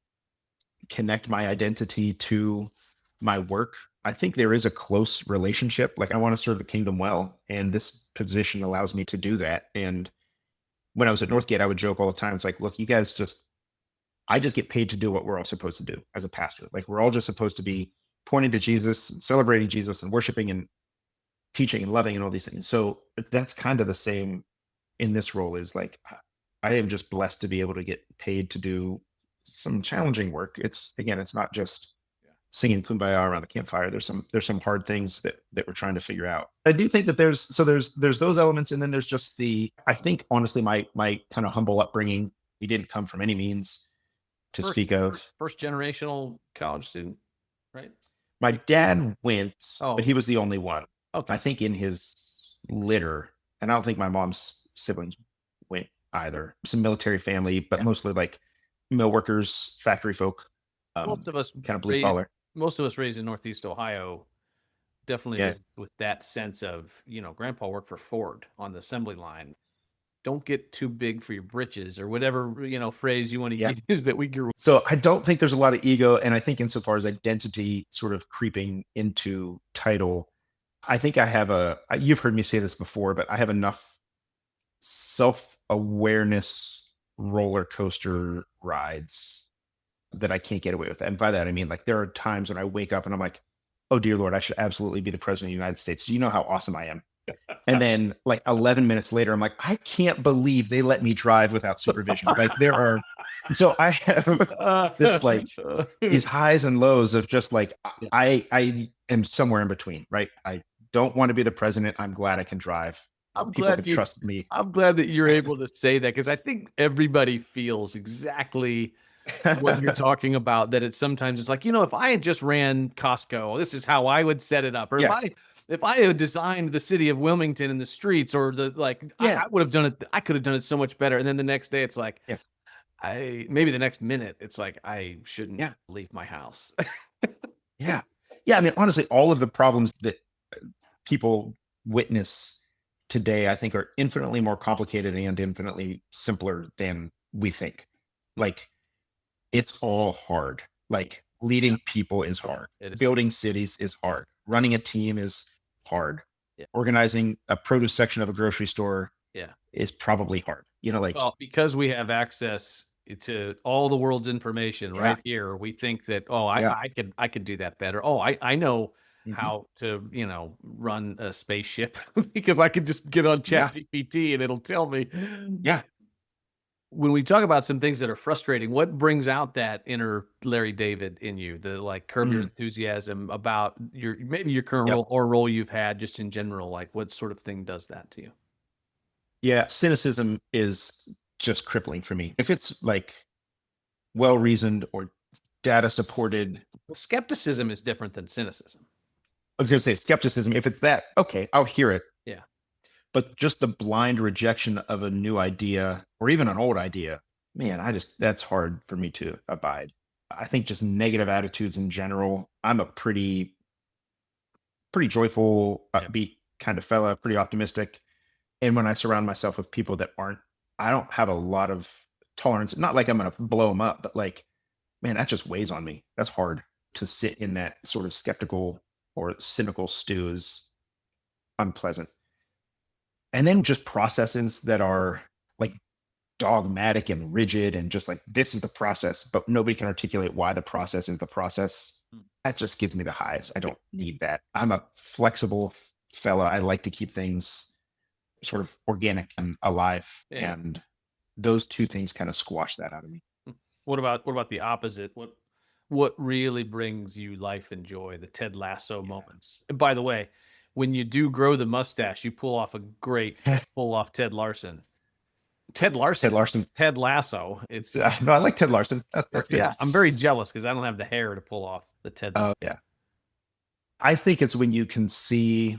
connect my identity to my work. I think there is a close relationship. Like I want to serve the kingdom well, and this position allows me to do that. And when I was at Northgate, I would joke all the time. It's like, look, you guys I just get paid to do what we're all supposed to do as a pastor. Like we're all just supposed to be pointing to Jesus, and celebrating Jesus, and worshiping and teaching and loving and all these things. So that's kind of the same in this role. Is like I am just blessed to be able to get paid to do some challenging work. It's not just singing Kumbaya around the campfire. There's some hard things that we're trying to figure out. I do think that there's those elements, and then there's just I think honestly my kind of humble upbringing. He didn't come from any means to speak of. First generational college student, right? My dad went, Oh, but he was the only one. okay. I think in his litter, and I don't think my mom's siblings went either. Some military family, but mostly like mill workers, factory folk. Most of us kind of blue collar. Most of us raised in Northeast Ohio, definitely Yeah. with that sense of, grandpa worked for Ford on the assembly line. Don't get too big for your britches, or whatever, phrase you want to use that we grew. So I don't think there's a lot of ego. And I think insofar as identity sort of creeping into title, I think I have you've heard me say this before, but I have enough self-awareness roller coaster rides that I can't get away with that. And by that, I mean, like, there are times when I wake up and I'm like, oh, dear Lord, I should absolutely be the president of the United States. Do you know how awesome I am? And then like 11 minutes later, I'm like, I can't believe they let me drive without supervision. Like so I have this like these highs and lows of just like, I am somewhere in between, right? I don't want to be the president. I'm glad I can drive. People can trust me. I'm glad that you're able to say that, because I think everybody feels exactly what you're talking about, that sometimes it's like, if I had just ran Costco, this is how I would set it up. Or if I had designed the city of Wilmington in the streets, or I would have done it. I could have done it so much better. And then the next day it's like, maybe the next minute, it's like, I shouldn't leave my house. Yeah. I mean, honestly, all of the problems that people witness today, I think, are infinitely more complicated and infinitely simpler than we think. Like, it's all hard. Like, leading people is hard. Building cities is hard. Running a team is hard. Organizing a produce section of a grocery store is probably hard. Because we have access to all the world's information right here, we think that, I could do that better. I know how to run a spaceship because I could just get on ChatGPT and it'll tell me. When we talk about some things that are frustrating, what brings out that inner Larry David in you, the curb your enthusiasm about maybe your current role, or role you've had just in general? Like, what sort of thing does that to you? Yeah, cynicism is just crippling for me. If it's like well-reasoned or data supported. Skepticism is different than cynicism. I was going to say skepticism. If it's that, okay, I'll hear it. Yeah. But just the blind rejection of a new idea or even an old idea, man, that's hard for me to abide. I think just negative attitudes in general. I'm a pretty joyful, upbeat kind of fella, pretty optimistic. And when I surround myself with people that aren't, I don't have a lot of tolerance. Not like I'm going to blow them up, but like, man, that just weighs on me. That's hard to sit in that sort of skeptical or cynical stew is unpleasant. And then just processes that are like dogmatic and rigid and just like, this is the process, but nobody can articulate why the process is the process. That just gives me the hives. I don't need that. I'm a flexible fella. I like to keep things sort of organic and alive. Yeah. And those two things kind of squash that out of me. What about the opposite? What really brings you life and joy? The Ted Lasso moments. And by the way, when you do grow the mustache, you pull off a great pull off Ted Larson. Ted Lasso. It's no, I like Ted Larson. That's good. Yeah, I'm very jealous because I don't have the hair to pull off the Ted. Yeah. I think it's when you can see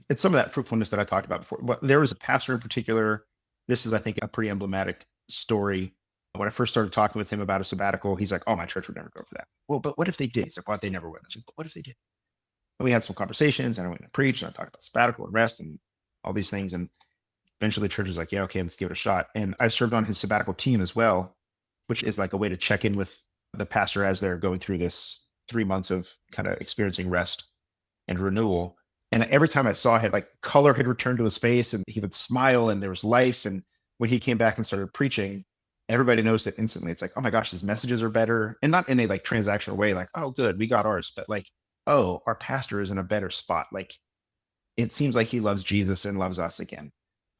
it's some of that fruitfulness that I talked about before. But there was a pastor in particular. This is, I think, a pretty emblematic story. When I first started talking with him about a sabbatical, he's like, "Oh, my church would never go for that." Well, but what if they did? He's like, "Well, they never would." I said, "But what if they did?" And we had some conversations, and I went to preach, and I talked about sabbatical and rest and all these things. And eventually the church was like, "Yeah, okay, let's give it a shot." And I served on his sabbatical team as well, which is like a way to check in with the pastor as they're going through this 3 months of kind of experiencing rest and renewal. And every time I saw him, like, color had returned to his face and he would smile and there was life. And when he came back and started preaching, everybody noticed it instantly. It's like, oh my gosh, his messages are better. And not in a like transactional way, like, oh, good, we got ours. But like, oh, our pastor is in a better spot. Like, it seems like he loves Jesus and loves us again.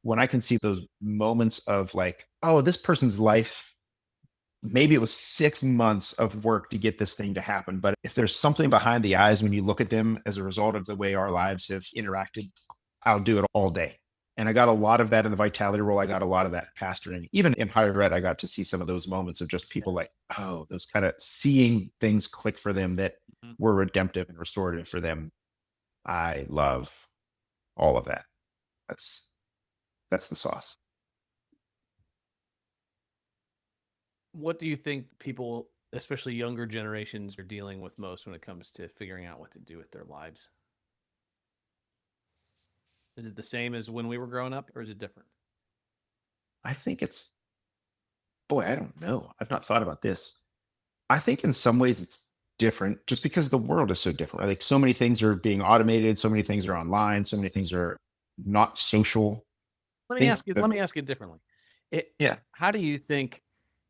When I can see those moments of like, oh, this person's life maybe it was 6 months of work to get this thing to happen. But if there's something behind the eyes when you look at them as a result of the way our lives have interacted, I'll do it all day. And I got a lot of that in the vitality role. I got a lot of that pastoring. Even in higher ed, I got to see some of those moments of just people like, oh, those kind of seeing things click for them that were redemptive and restorative for them. I love all of that. That's the sauce. What do you think people, especially younger generations, are dealing with most when it comes to figuring out what to do with their lives? Is it the same as when we were growing up, or is it different? I think boy, I don't know. I've not thought about this. I think in some ways it's different just because the world is so different. Right? Like so many things are being automated, so many things are online, so many things are not social. Let I me think ask you. that, Let me ask it differently. yeah. How do you think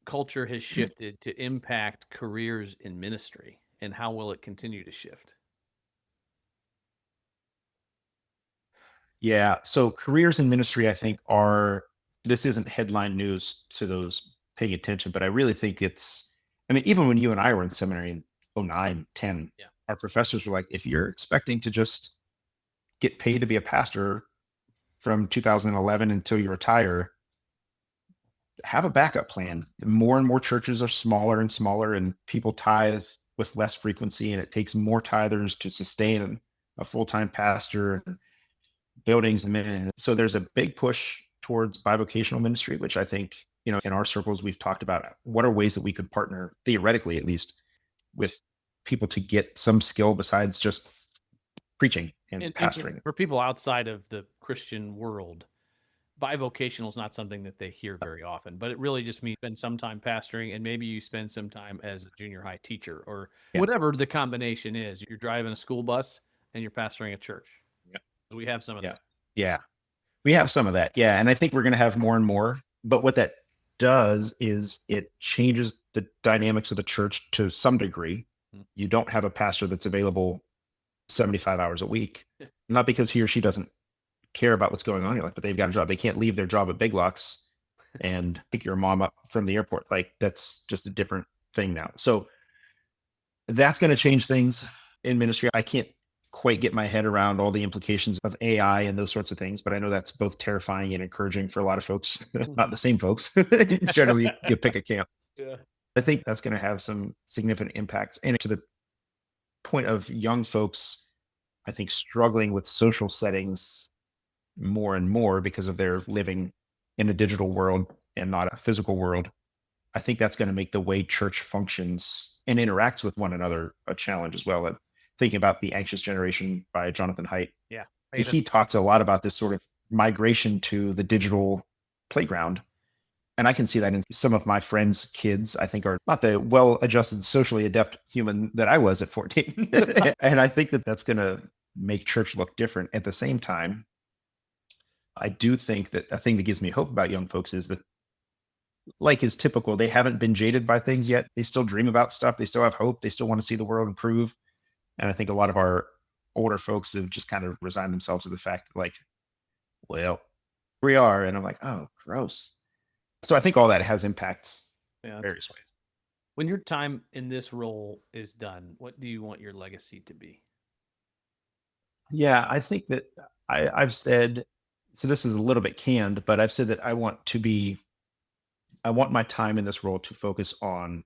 culture has shifted to impact careers in ministry, and how will it continue to shift? Yeah. So careers in ministry, I think this isn't headline news to those paying attention, but I really think I mean, even when you and I were in seminary in 09, 10, Yeah. our professors were like, if you're expecting to just get paid to be a pastor from 2011 until you retire, have a backup plan. More and more churches are smaller and smaller, and people tithe with less frequency, and it takes more tithers to sustain a full-time pastor, buildings and men. So there's a big push towards bivocational ministry, which I think, in our circles, we've talked about what are ways that we could partner, theoretically at least, with people to get some skill besides just preaching and And pastoring. for people outside of the Christian world, bivocational is not something that they hear very often, but it really just means spend some time pastoring, and maybe you spend some time as a junior high teacher, or Yeah. whatever the combination is. You're driving a school bus and you're pastoring a church. Yeah. We have some of Yeah. that. Yeah. We have some of that. Yeah. And I think we're going to have more and more. But what that does is it changes the dynamics of the church to some degree. You don't have a pastor that's available 75 hours a week, not because he or she doesn't care about what's going on in your life, but they've got a job. They can't leave their job at Big Lots and pick your mom up from the airport. Like that's just a different thing now. So that's going to change things in ministry. I can't quite get my head around all the implications of AI and those sorts of things, but I know that's both terrifying and encouraging for a lot of folks, not the same folks. Generally, you pick a camp. Yeah. I think that's going to have some significant impacts. And to the point of young folks, I think struggling with social settings more and more because of their living in a digital world and not a physical world. I think that's going to make the way church functions and interacts with one another a challenge as well. Thinking about The Anxious Generation by Jonathan Haidt. Yeah. He talks a lot about this sort of migration to the digital playground. And I can see that in some of my friends' kids, I think are not the well-adjusted, socially adept human that I was at 14. And I think that that's going to make church look different. At the same time, I do think that a thing that gives me hope about young folks is that, like is typical, they haven't been jaded by things yet. They still dream about stuff. They still have hope. They still want to see the world improve. And I think a lot of our older folks have just kind of resigned themselves to the fact that, like, well, we are. And I'm like, oh, gross. So I think all that has impacts in various ways. When your time in this role is done, what do you want your legacy to be? Yeah, I think that I've said, so this is a little bit canned, but I've said that I want my time in this role to focus on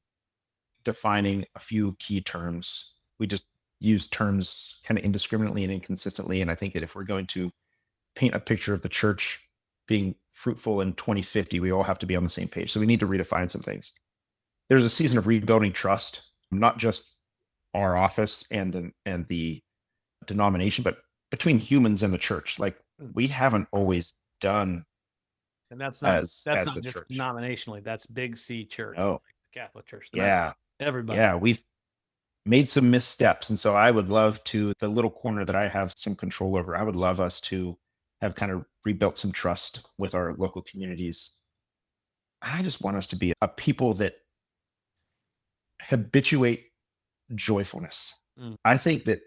defining a few key terms. We just use terms kind of indiscriminately and inconsistently. And I think that if we're going to paint a picture of the church being fruitful in 2050, we all have to be on the same page. So we need to redefine some things. There's a season of rebuilding trust, not just our office and the denomination, but between humans and the church. Like we haven't always done. And that's not as not the just church. Denominationally. That's Big C Church, Oh, like the Catholic Church. yeah. Everybody. Yeah. We've made some missteps. And so I would love to, the little corner that I have some control over, I would love us to have kind of rebuilt some trust with our local communities. I just want us to be a people that habituate joyfulness. I think that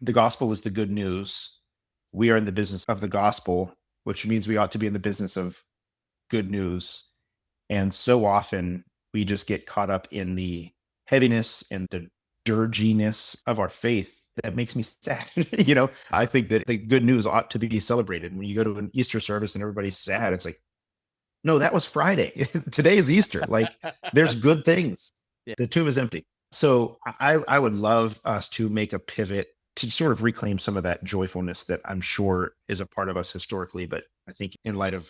the gospel is the good news. We are in the business of the gospel, which means we ought to be in the business of good news. And so often we just get caught up in the heaviness and the dirginess of our faith that makes me sad. I think that the good news ought to be celebrated. When you go to an Easter service and everybody's sad, it's like, no, that was Friday. Today is Easter. Like, there's good things. Yeah. The tomb is empty. So I would love us to make a pivot to sort of reclaim some of that joyfulness that I'm sure is a part of us historically. But I think in light of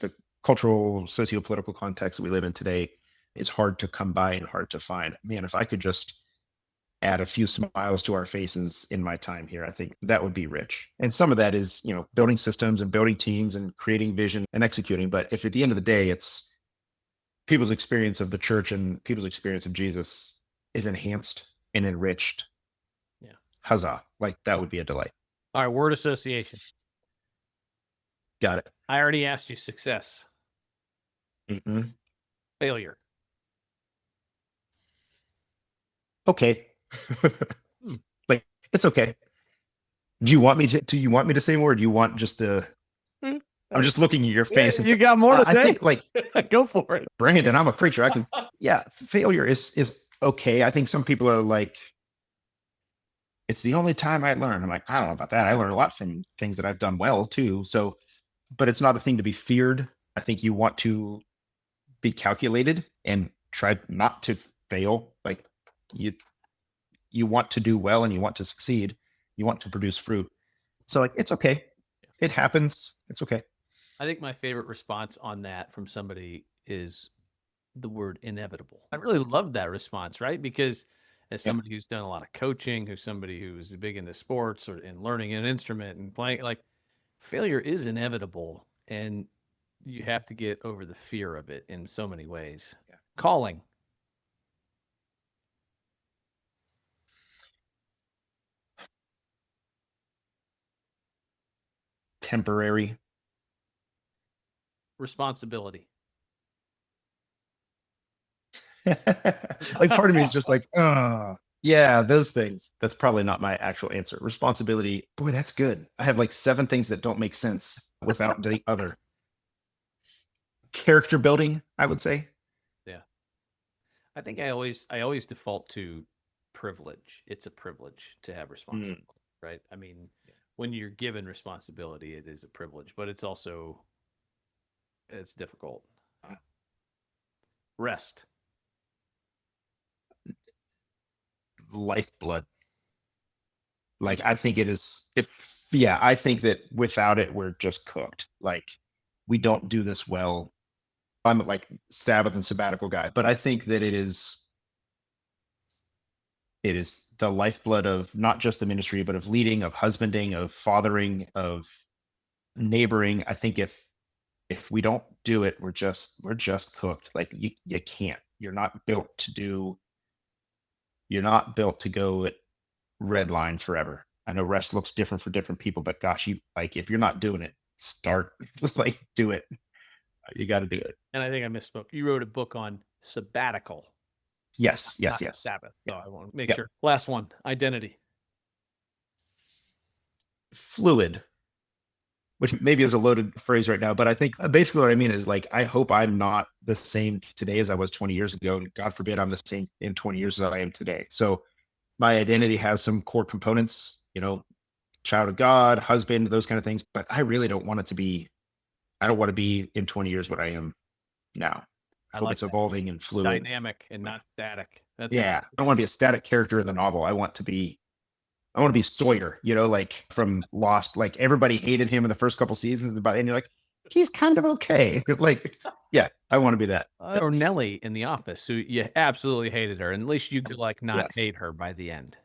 the cultural, socio-political context that we live in today, it's hard to come by and hard to find. Man, if I could just add a few smiles to our faces in my time here, I think that would be rich. And some of that is, building systems and building teams and creating vision and executing. But if at the end of the day, it's people's experience of the church and people's experience of Jesus is enhanced and enriched, huzzah, like that would be a delight. All right, word association. Got it. I already asked you success. Mm-hmm. Failure. Okay. Like, it's okay. Do you want me to say more, or do you want just I'm just looking at your face. You got more to say? I think, like, go for it. Brandon, I'm a preacher. Failure is okay. I think some people are like, it's the only time I learn. I'm like, I don't know about that. I learn a lot from things that I've done well too. So, but it's not a thing to be feared. I think you want to be calculated and try not to fail. Like, you want to do well and you want to succeed. You want to produce fruit. So, like, it's okay. It happens. It's okay. I think my favorite response on that from somebody is the word inevitable. I really love that response, right? Because as somebody who's done a lot of coaching, who's somebody who's big into sports or in learning an instrument and playing, like, failure is inevitable, and you have to get over the fear of it in so many ways. Calling. Temporary. Responsibility. Like, part of me is just like, yeah, those things. That's probably not my actual answer. Responsibility. Boy, that's good. I have like 7 things that don't make sense without the other. Character building, I would say. Yeah. I think I always default to privilege. It's a privilege to have responsibility, right? I mean, when you're given responsibility, it is a privilege, but it's difficult. Rest. Lifeblood. Like, I think it is. I think that without it, we're just cooked. Like, we don't do this well. I'm like Sabbath and sabbatical guy, but I think that it is the lifeblood of not just the ministry, but of leading, of husbanding, of fathering, of neighboring. I think if we don't do it, we're just cooked. Like, you can't. You're not built to go at red line forever. I know rest looks different for different people, but gosh, if you're not doing it, start. Like, do it. You got to do it. And I think I misspoke. You wrote a book on sabbatical. Yes. Sabbath. So I want to make sure. Last one, identity. Fluid, which maybe is a loaded phrase right now, but I think basically what I mean is, like, I hope I'm not the same today as I was 20 years ago. And God forbid I'm the same in 20 years as I am today. So my identity has some core components, child of God, husband, those kind of things. But I really don't want it to be, I don't want to be in 20 years what I am now. I hope it's evolving and fluid. Dynamic and not static. I don't want to be a static character in the novel. I want to be Sawyer, like from Lost. Like, everybody hated him in the first couple seasons, and by the end you're like, he's kind of okay. Like, I want to be that. Or Nellie in The Office, who you absolutely hated her, and at least you could not hate her by the end.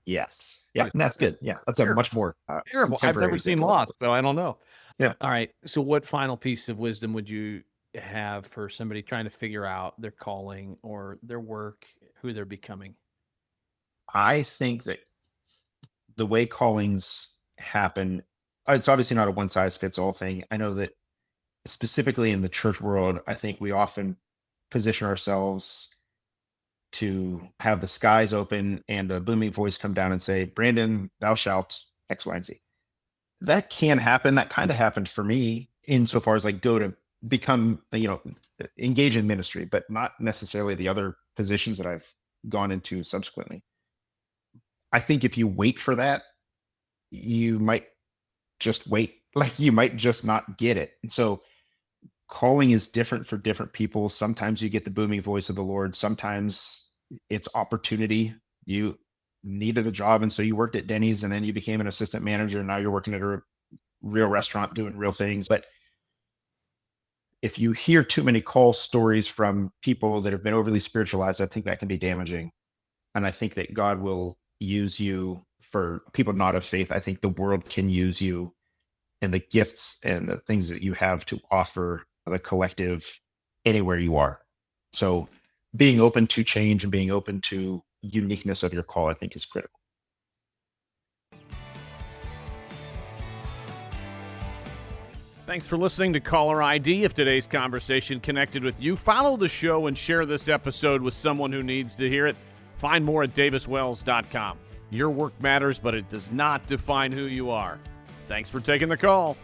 Yes. Yeah, and that's good. Yeah, that's a much more terrible. I've never seen Lost, so I don't know. Yeah. All right. So, what final piece of wisdom would you have for somebody trying to figure out their calling or their work, who they're becoming? I think that the way callings happen, it's obviously not a one size fits all thing. I know that specifically in the church world, I think we often position ourselves to have the skies open and a booming voice come down and say, Brandon, thou shalt X, Y, and Z. That can happen. That kind of happened for me insofar as, like, go to become, engage in ministry, but not necessarily the other positions that I've gone into subsequently. I think if you wait for that, you might just wait. Like you might just not get it. And so calling is different for different people. Sometimes you get the booming voice of the Lord. Sometimes it's opportunity. You needed a job, and so you worked at Denny's, and then you became an assistant manager, and now you're working at a real restaurant doing real things. But if you hear too many call stories from people that have been overly spiritualized, I think that can be damaging. And I think that God will use you for people not of faith. I think the world can use you and the gifts and the things that you have to offer the collective anywhere you are. So being open to change and being open to uniqueness of your call, I think, is critical. Thanks for listening to Caller ID. If today's conversation connected with you, follow the show and share this episode with someone who needs to hear it. Find more at daviswells.com. Your work matters, but it does not define who you are. Thanks for taking the call.